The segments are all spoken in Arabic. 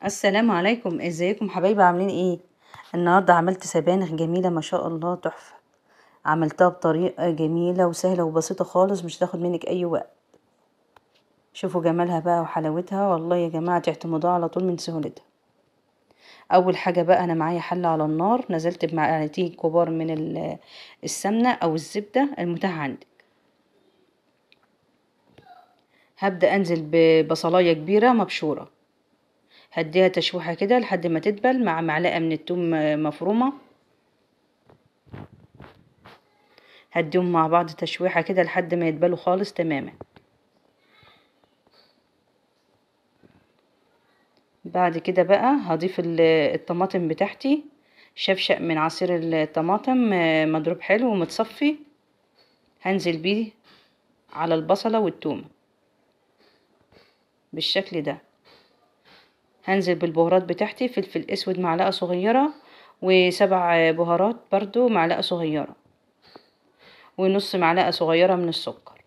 السلام عليكم، ازيكم حبايبي؟ عاملين ايه؟ النهارده عملت سبانخ جميله ما شاء الله، تحفه. عملتها بطريقه جميله وسهله وبسيطه خالص، مش هتاخد منك اي وقت. شوفوا جمالها بقى وحلاوتها، والله يا جماعه تعتمدوها على طول من سهولتها. اول حاجه بقى، انا معايا حله على النار، نزلت بمعلقتين كبار من السمنه او الزبده المتاح عندك. هبدا انزل ببصلايه كبيره مبشوره، هديها تشويحه كده لحد ما تدبل، مع معلقه من الثوم مفرومه. هديهم مع بعض تشويحة كده لحد ما يتبلوا خالص تماما. بعد كده بقى هضيف الطماطم بتاعتي، شفشق من عصير الطماطم مضروب حلو ومتصفي. هنزل بيه على البصلة والثوم بالشكل ده. هنزل بالبهارات بتاعتي، فلفل اسود معلقة صغيرة، وسبع بهارات برضو معلقة صغيرة، ونص معلقة صغيرة من السكر.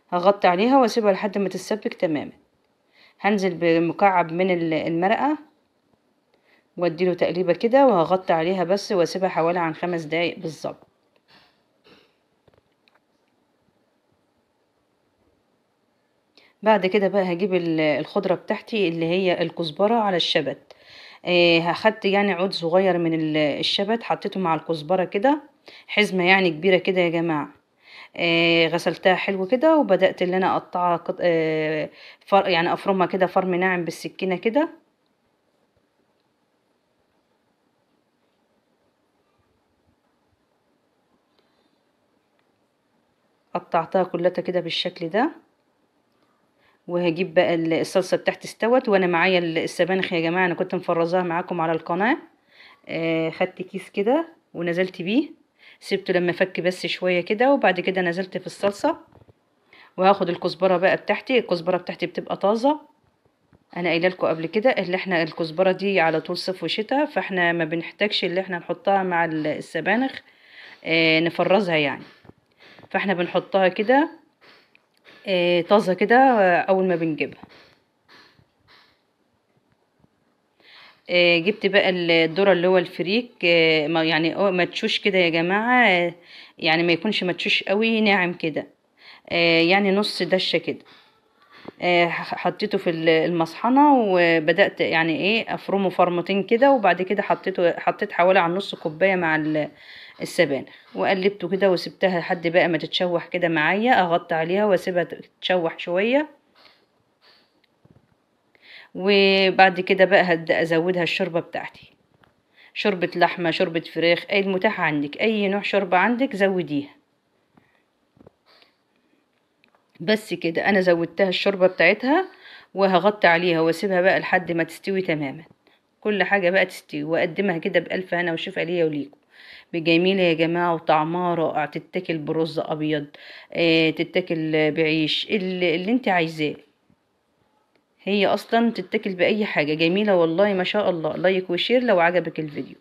هغطي عليها واسيبها لحد ما تتسبك تماما. هنزل بمكعب من المرقة واديله تقليبه كده، وهغطي عليها بس واسيبها حوالي عن 5 دقايق بالظبط. بعد كده بقى هجيب الخضره بتاعتي اللي هي الكزبره على الشبت. هاخدت يعني عود صغير من الشبت، حطيته مع الكزبره كده، حزمه يعني كبيره كده يا جماعه. غسلتها حلو كده، وبدات ان انا اقطعها يعني افرمها كده فرم ناعم بالسكينه كده. قطعتها كلها كده بالشكل ده. وهجيب بقى الصلصه بتاعتي استوت، وانا معايا السبانخ يا جماعه، انا كنت مفرزاها معاكم على القناه. خدت كيس كده ونزلت بيه، سبته لما فك بس شويه كده، وبعد كده نزلت في الصلصه. وهاخد الكزبره بقى بتاعتي، الكزبره بتاعتي بتبقى طازه. انا قايله لكم قبل كده اللي احنا الكزبره دي على طول صيف وشتاء، فاحنا ما بنحتاجش اللي احنا نحطها مع السبانخ نفرزها يعني. فاحنا بنحطها كده طازه كده اول ما بنجيبها. جبت بقى الذرة اللي هو الفريك، يعني مدشوش كده يا جماعة، يعني ما يكونش مدشوش قوي، ناعم كده، يعني نص دشة كده. حطيته في المصحنة، وبدأت يعني ايه افرمه فرمتين كده، وبعد كده حطيت حوالي عن نص كوباية مع السبانخ، وقلبته كده وسبتها لحد بقى ما تتشوح كده معايا. اغطي عليها واسيبها تتشوح شوية. وبعد كده بقى هبدأ ازودها الشوربة بتاعتي، شوربة لحمة، شوربة فراخ، اي المتاح عندك، اي نوع شوربة عندك زوديها. بس كده انا زودتها الشوربة بتاعتها، وهغطي عليها واسيبها بقى لحد ما تستوي تماما. كل حاجة بقى تستوي، واقدمها كده بألف هنا وشوف ليا وليكم. بجميلة يا جماعة، وطعمها رائع، تتاكل برز ابيض، تتاكل بعيش اللي انت عايزاه. هي اصلا تتاكل باي حاجة، جميلة والله ما شاء الله. لايك وشير لو عجبك الفيديو.